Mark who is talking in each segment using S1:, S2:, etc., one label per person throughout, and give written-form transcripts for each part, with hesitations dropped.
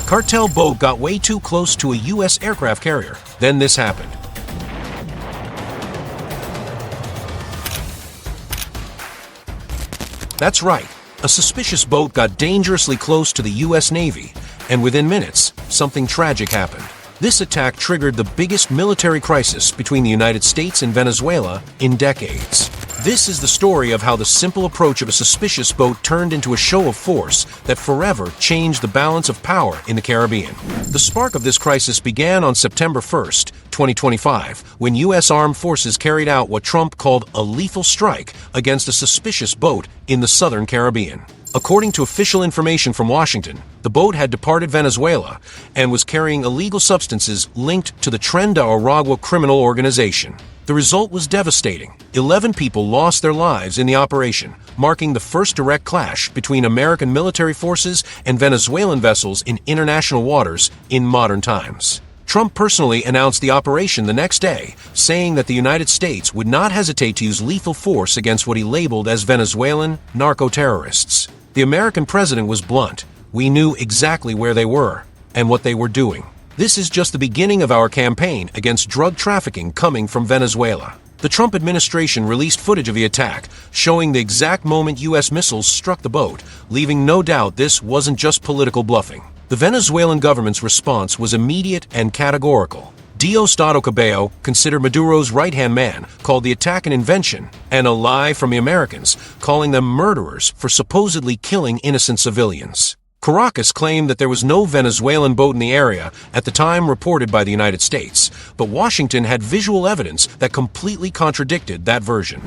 S1: Cartel boat got way too close to a U.S. aircraft carrier. Then this happened. That's right. A suspicious boat got dangerously close to the U.S. Navy, and within minutes, something tragic happened. This attack triggered the biggest military crisis between the United States and Venezuela in decades. This is the story of how the simple approach of a suspicious boat turned into a show of force that forever changed the balance of power in the Caribbean. The spark of this crisis began on September 1st, 2025, when U.S. armed forces carried out what Trump called a lethal strike against a suspicious boat in the southern Caribbean. According to official information from Washington, the boat had departed Venezuela and was carrying illegal substances linked to the Tren de Aragua criminal organization. The result was devastating. 11 people lost their lives in the operation, marking the first direct clash between American military forces and Venezuelan vessels in international waters in modern times. Trump personally announced the operation the next day, saying that the United States would not hesitate to use lethal force against what he labeled as Venezuelan narco-terrorists. The American president was blunt. We knew exactly where they were and what they were doing. This is just the beginning of our campaign against drug trafficking coming from Venezuela. The Trump administration released footage of the attack, showing the exact moment U.S. missiles struck the boat, leaving no doubt this wasn't just political bluffing. The Venezuelan government's response was immediate and categorical. Diosdado Cabello, considered Maduro's right-hand man, called the attack an invention and a lie from the Americans, calling them murderers for supposedly killing innocent civilians. Caracas claimed that there was no Venezuelan boat in the area at the time reported by the United States, but Washington had visual evidence that completely contradicted that version.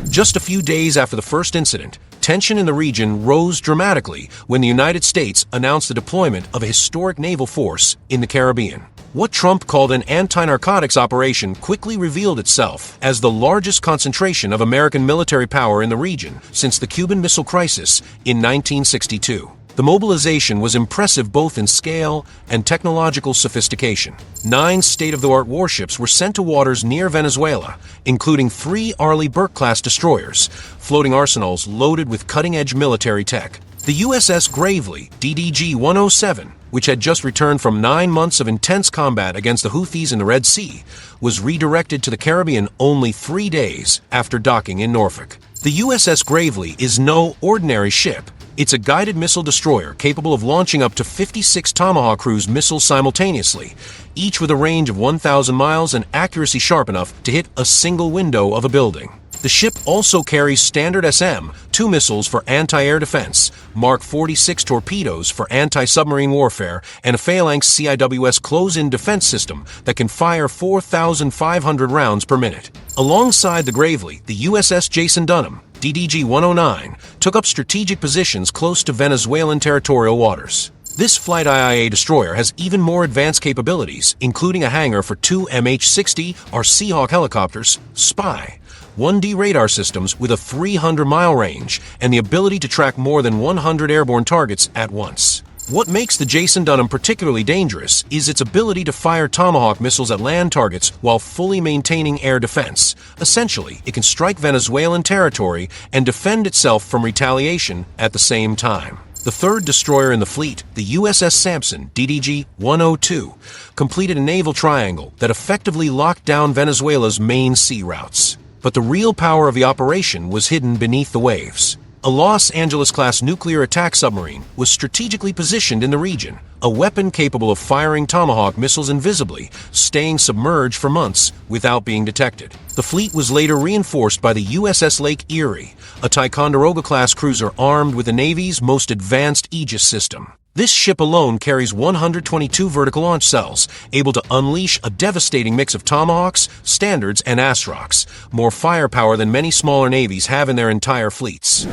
S1: Just a few days after the first incident, tension in the region rose dramatically when the United States announced the deployment of a historic naval force in the Caribbean. What Trump called an anti-narcotics operation quickly revealed itself as the largest concentration of American military power in the region since the Cuban Missile Crisis in 1962. The mobilization was impressive both in scale and technological sophistication. 9 state-of-the-art warships were sent to waters near Venezuela, including 3 Arleigh Burke-class destroyers, floating arsenals loaded with cutting-edge military tech. The USS Gravely, DDG-107, which had just returned from 9 months of intense combat against the Houthis in the Red Sea, was redirected to the Caribbean only 3 days after docking in Norfolk. The USS Gravely is no ordinary ship. It's a guided missile destroyer capable of launching up to 56 Tomahawk cruise missiles simultaneously, each with a range of 1,000 miles and accuracy sharp enough to hit a single window of a building. The ship also carries Standard SM-2 missiles for anti-air defense, Mark 46 torpedoes for anti-submarine warfare, and a Phalanx CIWS close-in defense system that can fire 4,500 rounds per minute. Alongside the Gravely, the USS Jason Dunham, DDG-109, took up strategic positions close to Venezuelan territorial waters. This Flight IIA destroyer has even more advanced capabilities, including a hangar for 2 MH-60 or Seahawk helicopters, Spy, 1D radar systems with a 300-mile range, and the ability to track more than 100 airborne targets at once. What makes the Jason Dunham particularly dangerous is its ability to fire Tomahawk missiles at land targets while fully maintaining air defense. Essentially, it can strike Venezuelan territory and defend itself from retaliation at the same time. The third destroyer in the fleet, the USS Sampson, DDG-102, completed a naval triangle that effectively locked down Venezuela's main sea routes. But the real power of the operation was hidden beneath the waves. A Los Angeles-class nuclear attack submarine was strategically positioned in the region, a weapon capable of firing Tomahawk missiles invisibly, staying submerged for months without being detected. The fleet was later reinforced by the USS Lake Erie, a Ticonderoga-class cruiser armed with the Navy's most advanced Aegis system. This ship alone carries 122 vertical launch cells, able to unleash a devastating mix of Tomahawks, Standards, and Astrocs, more firepower than many smaller navies have in their entire fleets.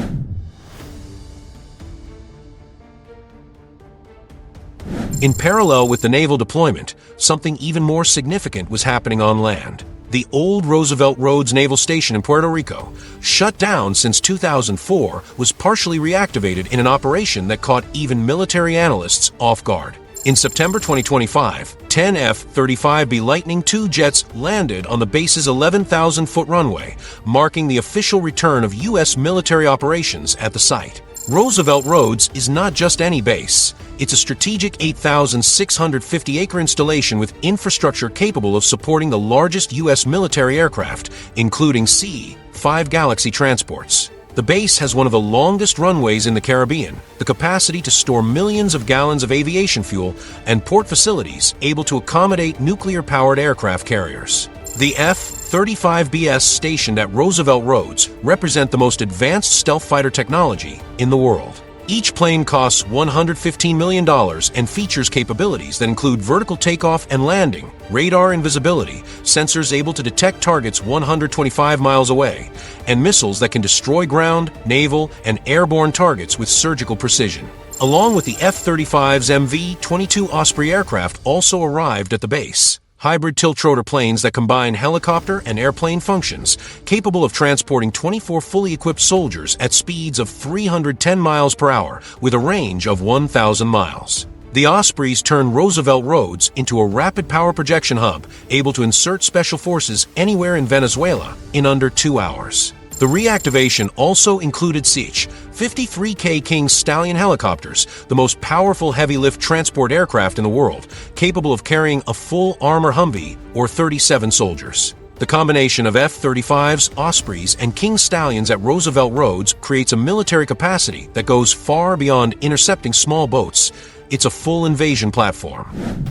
S1: In parallel with the naval deployment, something even more significant was happening on land. The old Roosevelt Roads Naval Station in Puerto Rico, shut down since 2004, was partially reactivated in an operation that caught even military analysts off guard. In September 2025, 10 F-35B Lightning II jets landed on the base's 11,000-foot runway, marking the official return of U.S. military operations at the site. Roosevelt Roads is not just any base. It's a strategic 8,650-acre installation with infrastructure capable of supporting the largest U.S. military aircraft, including C-5 Galaxy transports. The base has one of the longest runways in the Caribbean, the capacity to store millions of gallons of aviation fuel, and port facilities able to accommodate nuclear-powered aircraft carriers. The F-35Bs stationed at Roosevelt Roads represent the most advanced stealth fighter technology in the world. Each plane costs $115 million and features capabilities that include vertical takeoff and landing, radar invisibility, sensors able to detect targets 125 miles away, and missiles that can destroy ground, naval, and airborne targets with surgical precision. Along with the F-35's MV-22 Osprey aircraft also arrived at the base. Hybrid tiltrotor planes that combine helicopter and airplane functions, capable of transporting 24 fully equipped soldiers at speeds of 310 miles per hour with a range of 1,000 miles. The Ospreys turn Roosevelt Roads into a rapid power projection hub, able to insert special forces anywhere in Venezuela in under 2 hours. The reactivation also included Sich 53K King Stallion helicopters, the most powerful heavy-lift transport aircraft in the world, capable of carrying a full armor Humvee or 37 soldiers. The combination of F-35s, Ospreys, and King Stallions at Roosevelt Roads creates a military capacity that goes far beyond intercepting small boats. It's a full invasion platform.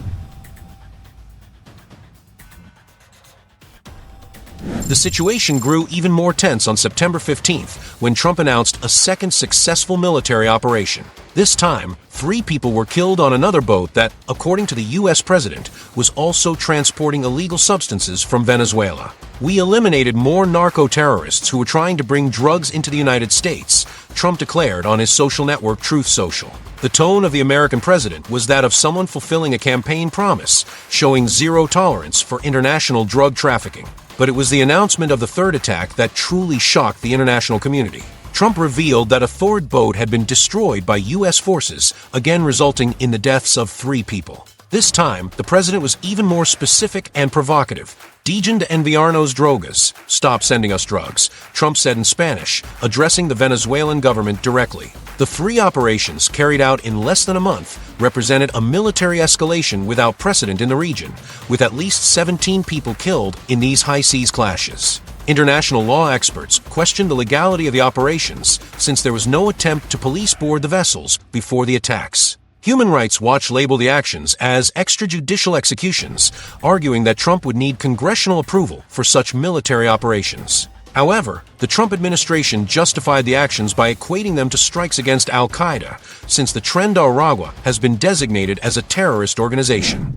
S1: The situation grew even more tense on September 15th when Trump announced a second successful military operation. This time, 3 people were killed on another boat that, according to the U.S. president, was also transporting illegal substances from Venezuela. "We eliminated more narco-terrorists who were trying to bring drugs into the United States," Trump declared on his social network Truth Social. The tone of the American president was that of someone fulfilling a campaign promise, showing zero tolerance for international drug trafficking. But it was the announcement of the third attack that truly shocked the international community. Trump revealed that a third boat had been destroyed by U.S. forces, again resulting in the deaths of 3 people. This time, the president was even more specific and provocative. "Dejen de enviarnos drogas," stop sending us drugs, Trump said in Spanish, addressing the Venezuelan government directly. The 3 operations, carried out in less than a month, represented a military escalation without precedent in the region, with at least 17 people killed in these high-seas clashes. International law experts questioned the legality of the operations, since there was no attempt to police board the vessels before the attacks. Human Rights Watch labeled the actions as extrajudicial executions, arguing that Trump would need congressional approval for such military operations. However, the Trump administration justified the actions by equating them to strikes against al-Qaeda, since the Tren de Aragua has been designated as a terrorist organization.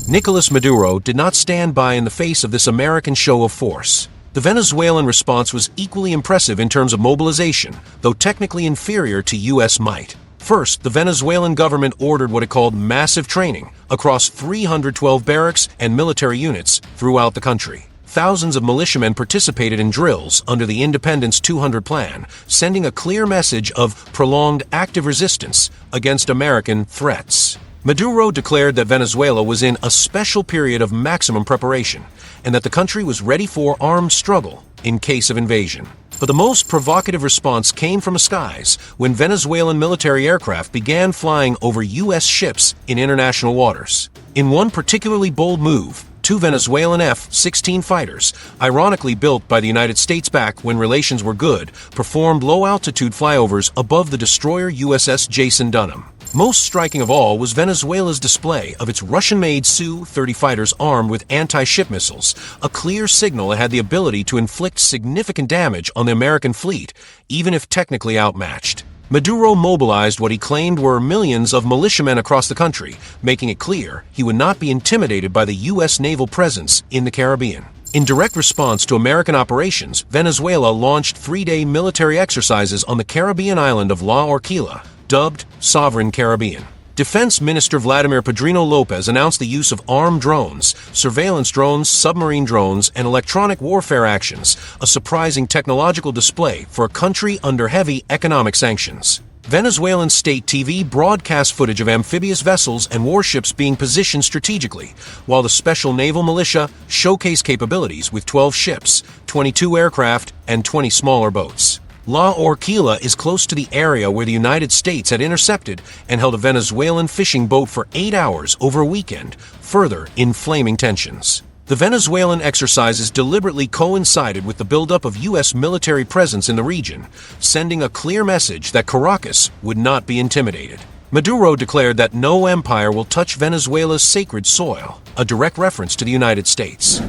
S1: Nicolas Maduro did not stand by in the face of this American show of force. The Venezuelan response was equally impressive in terms of mobilization, though technically inferior to U.S. might. First, the Venezuelan government ordered what it called massive training across 312 barracks and military units throughout the country. Thousands of militiamen participated in drills under the Independence 200 plan, sending a clear message of prolonged active resistance against American threats. Maduro declared that Venezuela was in a special period of maximum preparation, and that the country was ready for armed struggle in case of invasion. But the most provocative response came from the skies when Venezuelan military aircraft began flying over U.S. ships in international waters. In one particularly bold move, 2 Venezuelan F-16 fighters, ironically built by the United States back when relations were good, performed low-altitude flyovers above the destroyer USS Jason Dunham. Most striking of all was Venezuela's display of its Russian-made Su-30 fighters armed with anti-ship missiles, a clear signal it had the ability to inflict significant damage on the American fleet, even if technically outmatched. Maduro mobilized what he claimed were millions of militiamen across the country, making it clear he would not be intimidated by the U.S. naval presence in the Caribbean. In direct response to American operations, Venezuela launched 3-day military exercises on the Caribbean island of La Orquilla, dubbed Sovereign Caribbean. Defense Minister Vladimir Padrino Lopez announced the use of armed drones, surveillance drones, submarine drones, and electronic warfare actions, a surprising technological display for a country under heavy economic sanctions. Venezuelan state TV broadcast footage of amphibious vessels and warships being positioned strategically, while the special naval militia showcased capabilities with 12 ships, 22 aircraft, and 20 smaller boats. La Orquilla is close to the area where the United States had intercepted and held a Venezuelan fishing boat for 8 hours over a weekend, further inflaming tensions. The Venezuelan exercises deliberately coincided with the buildup of U.S. military presence in the region, sending a clear message that Caracas would not be intimidated. Maduro declared that no empire will touch Venezuela's sacred soil, a direct reference to the United States.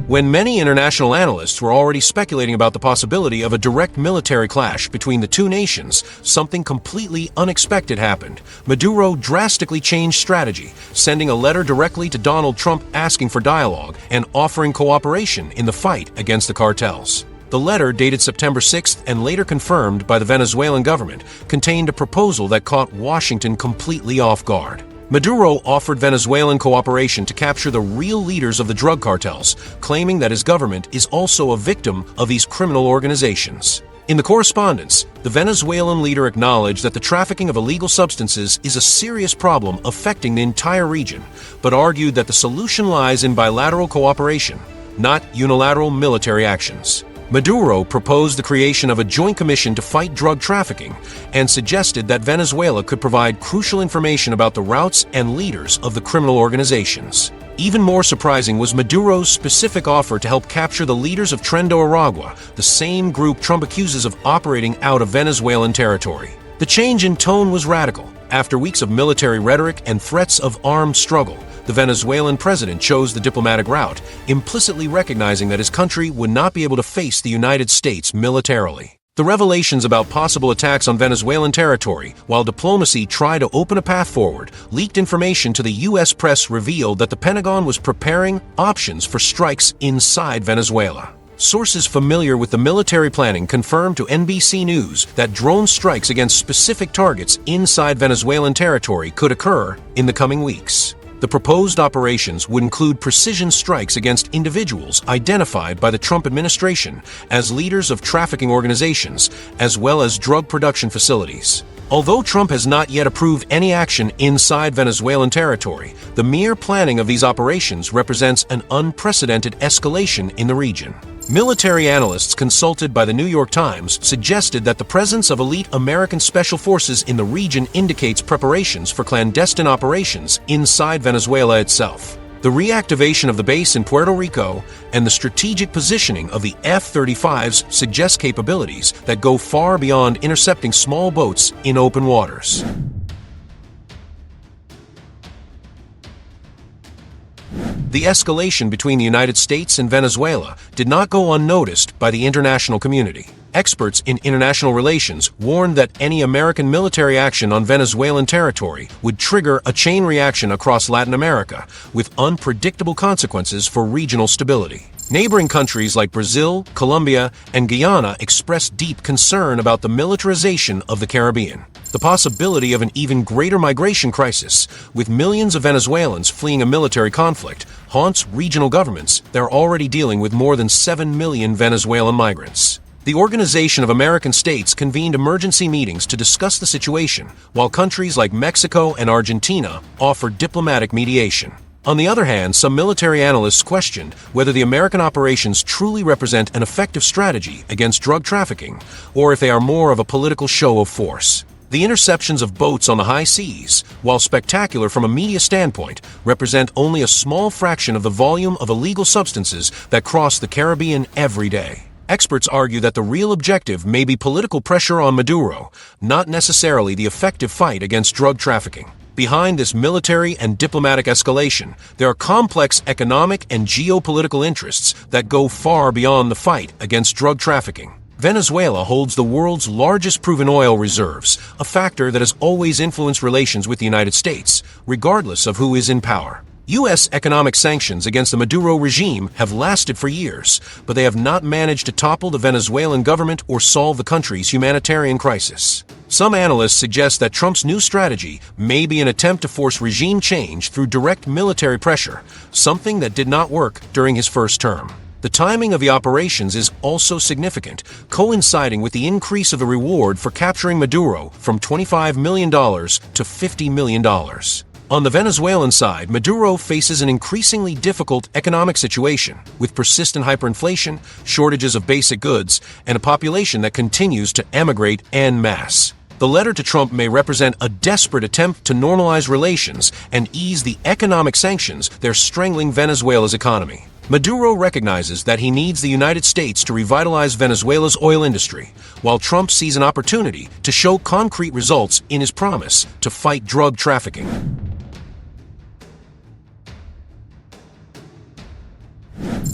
S1: When many international analysts were already speculating about the possibility of a direct military clash between the two nations, something completely unexpected happened. Maduro drastically changed strategy, sending a letter directly to Donald Trump asking for dialogue and offering cooperation in the fight against the cartels. The letter, dated September 6th and later confirmed by the Venezuelan government, contained a proposal that caught Washington completely off guard. Maduro offered Venezuelan cooperation to capture the real leaders of the drug cartels, claiming that his government is also a victim of these criminal organizations. In the correspondence, the Venezuelan leader acknowledged that the trafficking of illegal substances is a serious problem affecting the entire region, but argued that the solution lies in bilateral cooperation, not unilateral military actions. Maduro proposed the creation of a joint commission to fight drug trafficking and suggested that Venezuela could provide crucial information about the routes and leaders of the criminal organizations. Even more surprising was Maduro's specific offer to help capture the leaders of Tren Aragua, the same group Trump accuses of operating out of Venezuelan territory. The change in tone was radical. After weeks of military rhetoric and threats of armed struggle, the Venezuelan president chose the diplomatic route, implicitly recognizing that his country would not be able to face the United States militarily. The revelations about possible attacks on Venezuelan territory, while diplomacy tried to open a path forward, leaked information to the U.S. press revealed that the Pentagon was preparing options for strikes inside Venezuela. Sources familiar with the military planning confirmed to NBC News that drone strikes against specific targets inside Venezuelan territory could occur in the coming weeks. The proposed operations would include precision strikes against individuals identified by the Trump administration as leaders of trafficking organizations, as well as drug production facilities. Although Trump has not yet approved any action inside Venezuelan territory, the mere planning of these operations represents an unprecedented escalation in the region. Military analysts consulted by the New York Times suggested that the presence of elite American special forces in the region indicates preparations for clandestine operations inside Venezuela itself. The reactivation of the base in Puerto Rico and the strategic positioning of the F-35s suggest capabilities that go far beyond intercepting small boats in open waters. The escalation between the United States and Venezuela did not go unnoticed by the international community. Experts in international relations warned that any American military action on Venezuelan territory would trigger a chain reaction across Latin America, with unpredictable consequences for regional stability. Neighboring countries like Brazil, Colombia, and Guyana expressed deep concern about the militarization of the Caribbean. The possibility of an even greater migration crisis, with millions of Venezuelans fleeing a military conflict, haunts regional governments that are already dealing with more than 7 million Venezuelan migrants. The Organization of American States convened emergency meetings to discuss the situation, while countries like Mexico and Argentina offered diplomatic mediation. On the other hand, some military analysts questioned whether the American operations truly represent an effective strategy against drug trafficking, or if they are more of a political show of force. The interceptions of boats on the high seas, while spectacular from a media standpoint, represent only a small fraction of the volume of illegal substances that cross the Caribbean every day. Experts argue that the real objective may be political pressure on Maduro, not necessarily the effective fight against drug trafficking. Behind this military and diplomatic escalation, there are complex economic and geopolitical interests that go far beyond the fight against drug trafficking. Venezuela holds the world's largest proven oil reserves, a factor that has always influenced relations with the United States, regardless of who is in power. U.S. economic sanctions against the Maduro regime have lasted for years, but they have not managed to topple the Venezuelan government or solve the country's humanitarian crisis. Some analysts suggest that Trump's new strategy may be an attempt to force regime change through direct military pressure, something that did not work during his first term. The timing of the operations is also significant, coinciding with the increase of the reward for capturing Maduro from $25 million to $50 million. On the Venezuelan side, Maduro faces an increasingly difficult economic situation, with persistent hyperinflation, shortages of basic goods, and a population that continues to emigrate en masse. The letter to Trump may represent a desperate attempt to normalize relations and ease the economic sanctions that are strangling Venezuela's economy. Maduro recognizes that he needs the United States to revitalize Venezuela's oil industry, while Trump sees an opportunity to show concrete results in his promise to fight drug trafficking.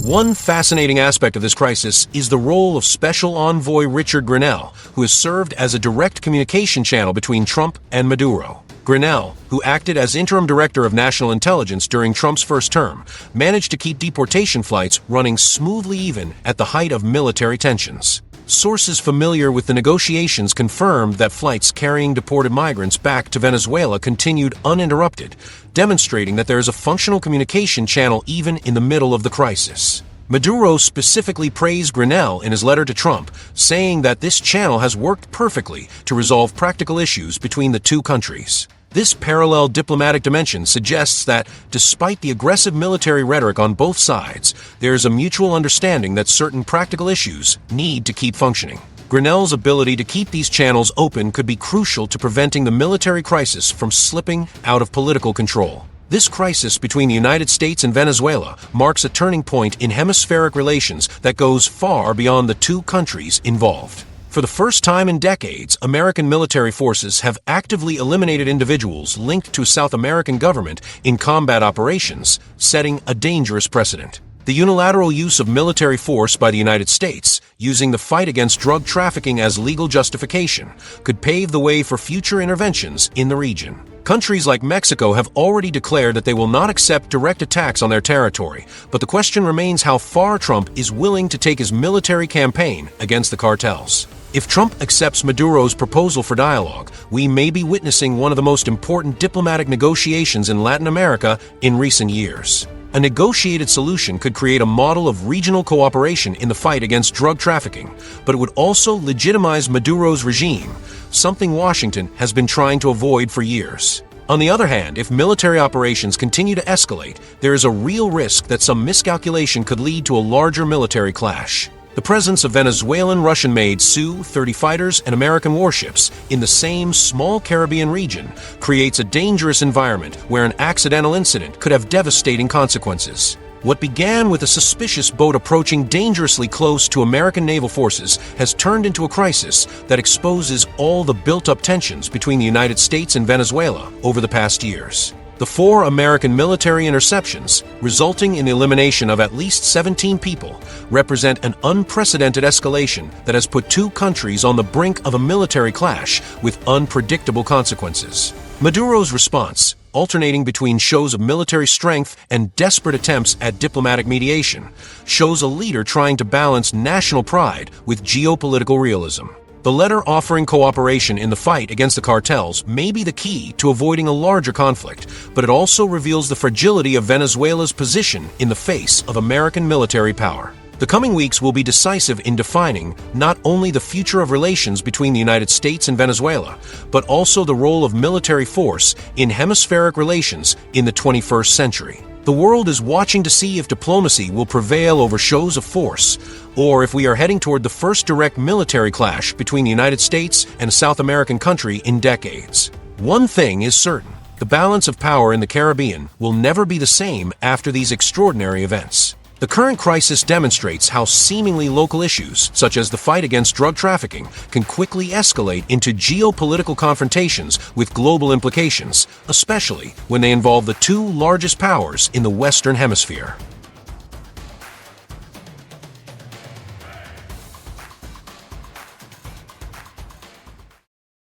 S1: One fascinating aspect of this crisis is the role of Special Envoy Richard Grenell, who has served as a direct communication channel between Trump and Maduro. Grenell, who acted as interim director of national intelligence during Trump's first term, managed to keep deportation flights running smoothly even at the height of military tensions. Sources familiar with the negotiations confirmed that flights carrying deported migrants back to Venezuela continued uninterrupted, demonstrating that there is a functional communication channel even in the middle of the crisis. Maduro specifically praised Grenell in his letter to Trump, saying that this channel has worked perfectly to resolve practical issues between the two countries. This parallel diplomatic dimension suggests that, despite the aggressive military rhetoric on both sides, there is a mutual understanding that certain practical issues need to keep functioning. Grenell's ability to keep these channels open could be crucial to preventing the military crisis from slipping out of political control. This crisis between the United States and Venezuela marks a turning point in hemispheric relations that goes far beyond the two countries involved. For the first time in decades, American military forces have actively eliminated individuals linked to a South American government in combat operations, setting a dangerous precedent. The unilateral use of military force by the United States, using the fight against drug trafficking as legal justification, could pave the way for future interventions in the region. Countries like Mexico have already declared that they will not accept direct attacks on their territory, but the question remains how far Trump is willing to take his military campaign against the cartels. If Trump accepts Maduro's proposal for dialogue, we may be witnessing one of the most important diplomatic negotiations in Latin America in recent years. A negotiated solution could create a model of regional cooperation in the fight against drug trafficking, but it would also legitimize Maduro's regime, something Washington has been trying to avoid for years. On the other hand, if military operations continue to escalate, there is a real risk that some miscalculation could lead to a larger military clash. The presence of Venezuelan Russian-made Su-30 fighters and American warships in the same small Caribbean region creates a dangerous environment where an accidental incident could have devastating consequences. What began with a suspicious boat approaching dangerously close to American naval forces has turned into a crisis that exposes all the built-up tensions between the United States and Venezuela over the past years. The 4 American military interceptions, resulting in the elimination of at least 17 people, represent an unprecedented escalation that has put two countries on the brink of a military clash with unpredictable consequences. Maduro's response, alternating between shows of military strength and desperate attempts at diplomatic mediation, shows a leader trying to balance national pride with geopolitical realism. The letter offering cooperation in the fight against the cartels may be the key to avoiding a larger conflict, but it also reveals the fragility of Venezuela's position in the face of American military power. The coming weeks will be decisive in defining not only the future of relations between the United States and Venezuela, but also the role of military force in hemispheric relations in the 21st century. The world is watching to see if diplomacy will prevail over shows of force, or if we are heading toward the first direct military clash between the United States and a South American country in decades. One thing is certain: the balance of power in the Caribbean will never be the same after these extraordinary events. The current crisis demonstrates how seemingly local issues, such as the fight against drug trafficking, can quickly escalate into geopolitical confrontations with global implications, especially when they involve the two largest powers in the Western Hemisphere.